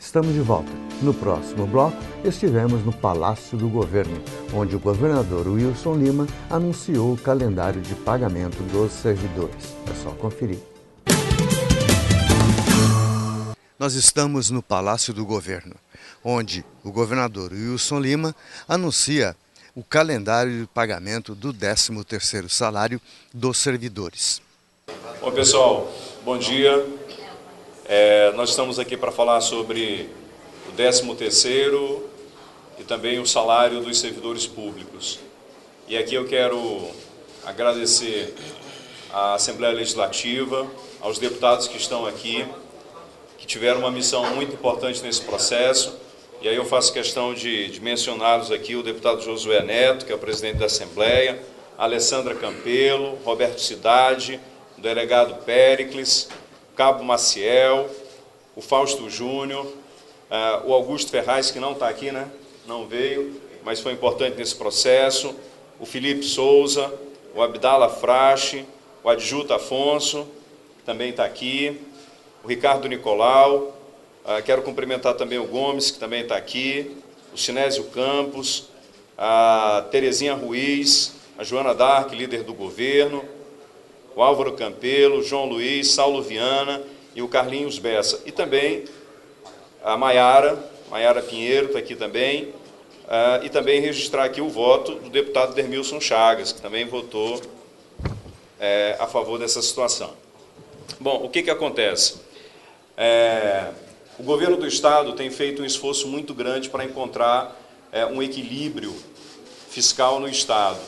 Estamos de volta. No próximo bloco, estivemos no Palácio do Governo, onde o governador Wilson Lima anunciou o calendário de pagamento dos servidores. É só conferir. Nós estamos no Palácio do Governo, onde o governador Wilson Lima anuncia o calendário de pagamento do 13º salário dos servidores. Bom, pessoal, bom dia. Nós estamos aqui para falar sobre o 13º e também o salário dos servidores públicos. E aqui eu quero agradecer à Assembleia Legislativa, aos deputados que estão aqui, que tiveram uma missão muito importante nesse processo. E aí eu faço questão de mencioná-los aqui, o deputado Josué Neto, que é o presidente da Assembleia, a Alessandra Campelo, Roberto Cidade, o delegado Péricles, o Cabo Maciel, o Fausto Júnior, o Augusto Ferraz, que não está aqui, né? Não veio, mas foi importante nesse processo, o Felipe Souza, o Abdala Frache, o Adjuto Afonso, que também está aqui, o Ricardo Nicolau. Quero cumprimentar também o Gomes, que também está aqui, o Sinésio Campos, a Terezinha Ruiz, a Joana Dark, líder do governo, o Álvaro Campelo, o João Luiz, Saulo Viana e o Carlinhos Bessa. E também a Maiara Pinheiro está aqui também, e também registrar aqui o voto do deputado Dermilson Chagas, que também votou a favor dessa situação. Bom, o que acontece? O governo do Estado tem feito um esforço muito grande para encontrar um equilíbrio fiscal no Estado.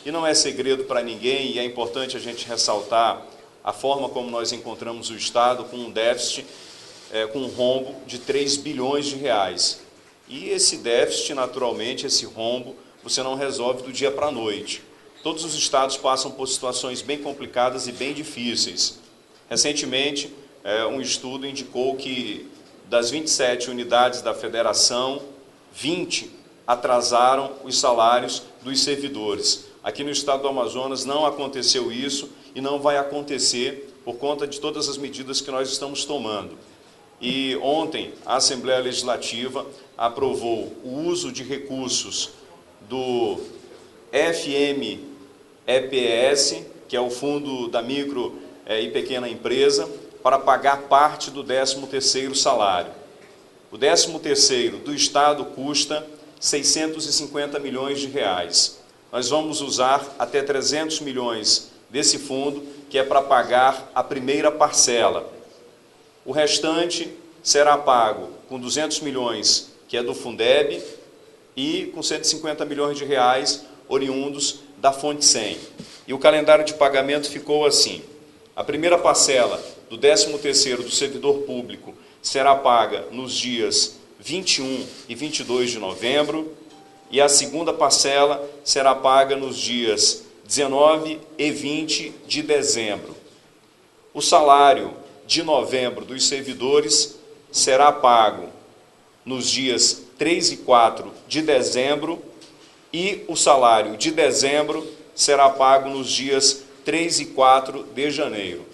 E não é segredo para ninguém, e é importante a gente ressaltar a forma como nós encontramos o Estado com um déficit, com um rombo de 3 bilhões de reais. E esse déficit, naturalmente, esse rombo, você não resolve do dia para a noite. Todos os estados passam por situações bem complicadas e bem difíceis. Recentemente, um estudo indicou que das 27 unidades da federação, 20 atrasaram os salários dos servidores. Aqui no estado do Amazonas não aconteceu isso e não vai acontecer por conta de todas as medidas que nós estamos tomando. E ontem a Assembleia Legislativa aprovou o uso de recursos do FMEPS, que é o Fundo da Micro e Pequena Empresa, para pagar parte do 13º salário. O 13º do Estado custa 650 milhões de reais. Nós vamos usar até 300 milhões desse fundo, que é para pagar a primeira parcela. O restante será pago com 200 milhões, que é do Fundeb, e com 150 milhões de reais oriundos da Fonte 100. E o calendário de pagamento ficou assim. A primeira parcela do 13º do servidor público será paga nos dias 21 e 22 de novembro, e a segunda parcela será paga nos dias 19 e 20 de dezembro. O salário de novembro dos servidores será pago nos dias 3 e 4 de dezembro, e o salário de dezembro será pago nos dias 3 e 4 de janeiro.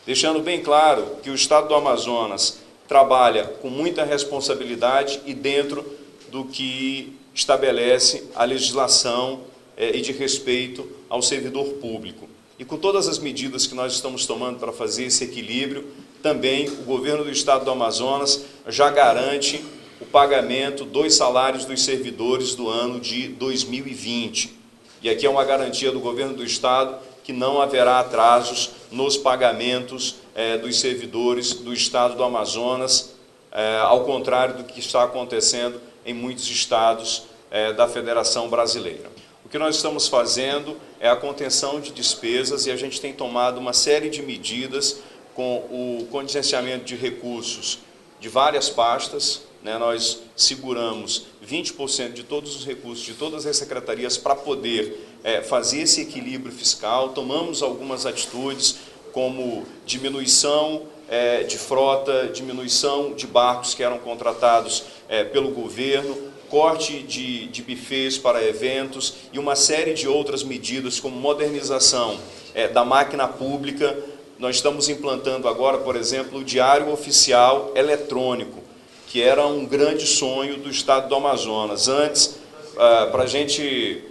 Deixando bem claro que o Estado do Amazonas trabalha com muita responsabilidade e dentro do que estabelece a legislação e de respeito ao servidor público. E com todas as medidas que nós estamos tomando para fazer esse equilíbrio, também o governo do Estado do Amazonas já garante o pagamento dos salários dos servidores do ano de 2020. E aqui é uma garantia do governo do Estado que não haverá atrasos nos pagamentos dos servidores do Estado do Amazonas, ao contrário do que está acontecendo em muitos estados da Federação Brasileira. O que nós estamos fazendo é a contenção de despesas, e a gente tem tomado uma série de medidas com o contingenciamento de recursos de várias pastas. Nós seguramos 20% de todos os recursos de todas as secretarias para poder fazer esse equilíbrio fiscal. Tomamos algumas atitudes, como diminuição de frota, diminuição de barcos que eram contratados pelo governo, corte de bufês para eventos e uma série de outras medidas, como modernização da máquina pública. Nós estamos implantando agora, por exemplo, o Diário Oficial Eletrônico, que era um grande sonho do Estado do Amazonas. Antes, para a gente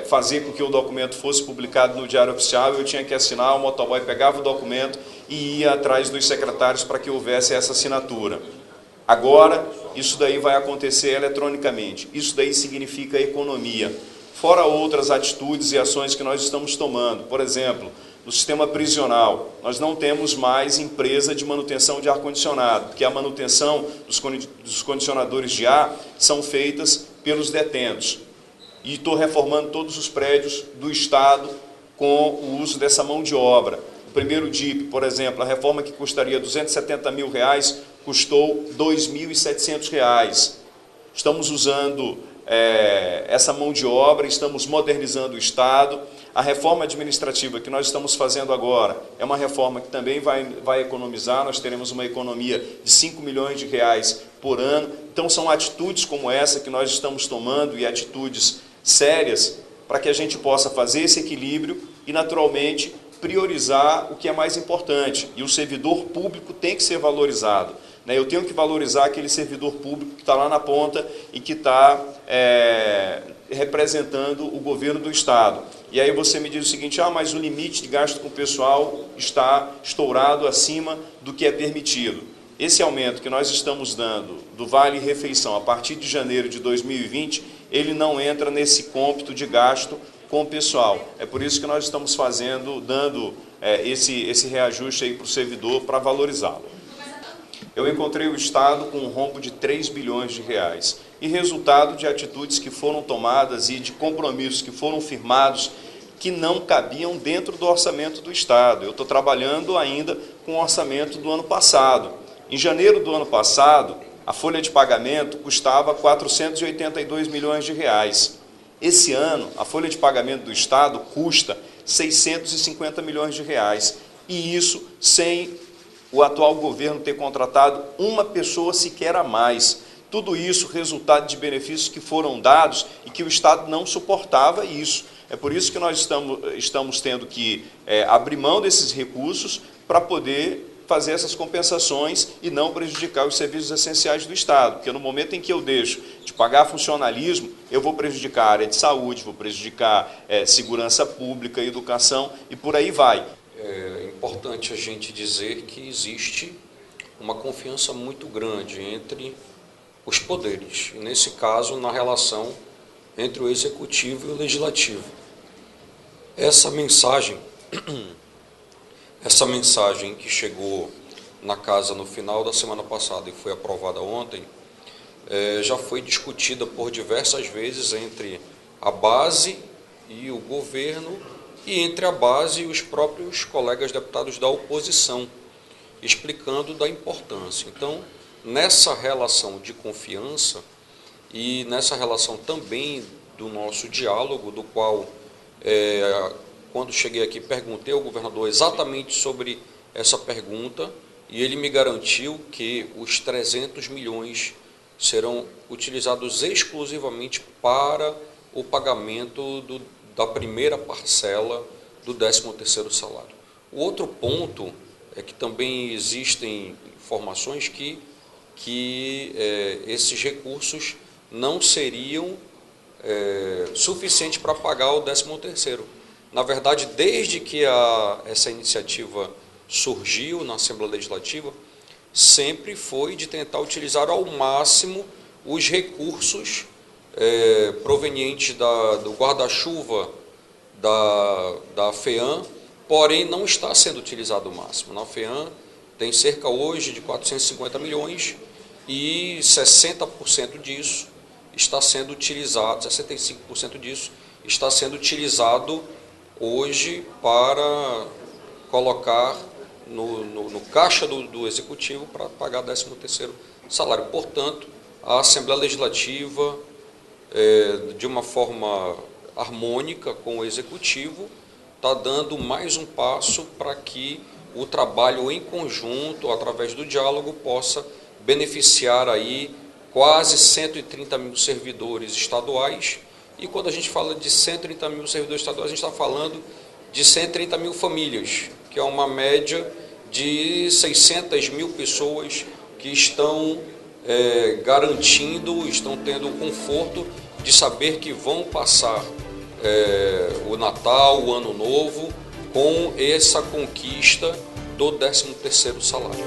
fazer com que o documento fosse publicado no Diário Oficial, eu tinha que assinar, o motoboy pegava o documento e ia atrás dos secretários para que houvesse essa assinatura. Agora, isso daí vai acontecer eletronicamente. Isso daí significa economia. Fora outras atitudes e ações que nós estamos tomando. Por exemplo, no sistema prisional, nós não temos mais empresa de manutenção de ar-condicionado, porque a manutenção dos condicionadores de ar são feitas pelos detentos. E estou reformando todos os prédios do Estado com o uso dessa mão de obra. O primeiro DIP, por exemplo, a reforma que custaria R$270 mil, custou R$ 2.700. Estamos usando essa mão de obra, estamos modernizando o Estado. A reforma administrativa que nós estamos fazendo agora é uma reforma que também vai economizar, nós teremos uma economia de R$5 milhões por ano. Então são atitudes como essa que nós estamos tomando e atitudes sérias para que a gente possa fazer esse equilíbrio e, naturalmente, priorizar o que é mais importante. E o servidor público tem que ser valorizado. Eu tenho que valorizar aquele servidor público que está lá na ponta e que está representando o governo do Estado. E aí você me diz o seguinte, mas o limite de gasto com o pessoal está estourado acima do que é permitido. Esse aumento que nós estamos dando do Vale Refeição a partir de janeiro de 2020, ele não entra nesse cômputo de gasto com o pessoal. É por isso que nós estamos dando esse reajuste aí para o servidor para valorizá-lo. Eu encontrei o Estado com um rombo de R$3 bilhões e resultado de atitudes que foram tomadas e de compromissos que foram firmados que não cabiam dentro do orçamento do Estado. Eu estou trabalhando ainda com o orçamento do ano passado. Em janeiro do ano passado, a folha de pagamento custava R$482 milhões. Esse ano, a folha de pagamento do Estado custa R$650 milhões. E isso sem o atual governo ter contratado uma pessoa sequer a mais. Tudo isso resultado de benefícios que foram dados e que o Estado não suportava isso. É por isso que nós estamos tendo que abrir mão desses recursos para poder fazer essas compensações e não prejudicar os serviços essenciais do Estado. Porque no momento em que eu deixo de pagar funcionalismo, eu vou prejudicar a área de saúde, vou prejudicar segurança pública, educação e por aí vai. É importante a gente dizer que existe uma confiança muito grande entre os poderes, e nesse caso, na relação entre o Executivo e o Legislativo. Essa mensagem que chegou na Casa no final da semana passada e foi aprovada ontem, já foi discutida por diversas vezes entre a base e o governo e entre a base e os próprios colegas deputados da oposição, explicando da importância. Então, nessa relação de confiança e nessa relação também do nosso diálogo, do qual, quando cheguei aqui, perguntei ao governador exatamente sobre essa pergunta e ele me garantiu que os 300 milhões serão utilizados exclusivamente para o pagamento da primeira parcela do 13º salário. O outro ponto é que também existem informações que esses recursos não seriam suficientes para pagar o 13º. Na verdade, desde que essa iniciativa surgiu na Assembleia Legislativa, sempre foi de tentar utilizar ao máximo os recursos provenientes do guarda-chuva da FEAM, porém não está sendo utilizado ao máximo. Na FEAM tem cerca hoje de 450 milhões e 60% disso está sendo utilizado, 65% disso está sendo utilizado hoje para colocar no caixa do Executivo para pagar 13º salário. Portanto, a Assembleia Legislativa, de uma forma harmônica com o Executivo, está dando mais um passo para que o trabalho em conjunto, através do diálogo, possa beneficiar aí quase 130 mil servidores estaduais. E quando a gente fala de 130 mil servidores estaduais, a gente está falando de 130 mil famílias, que é uma média de 600 mil pessoas que estão garantindo, estão tendo o conforto de saber que vão passar o Natal, o Ano Novo, com essa conquista do 13º salário.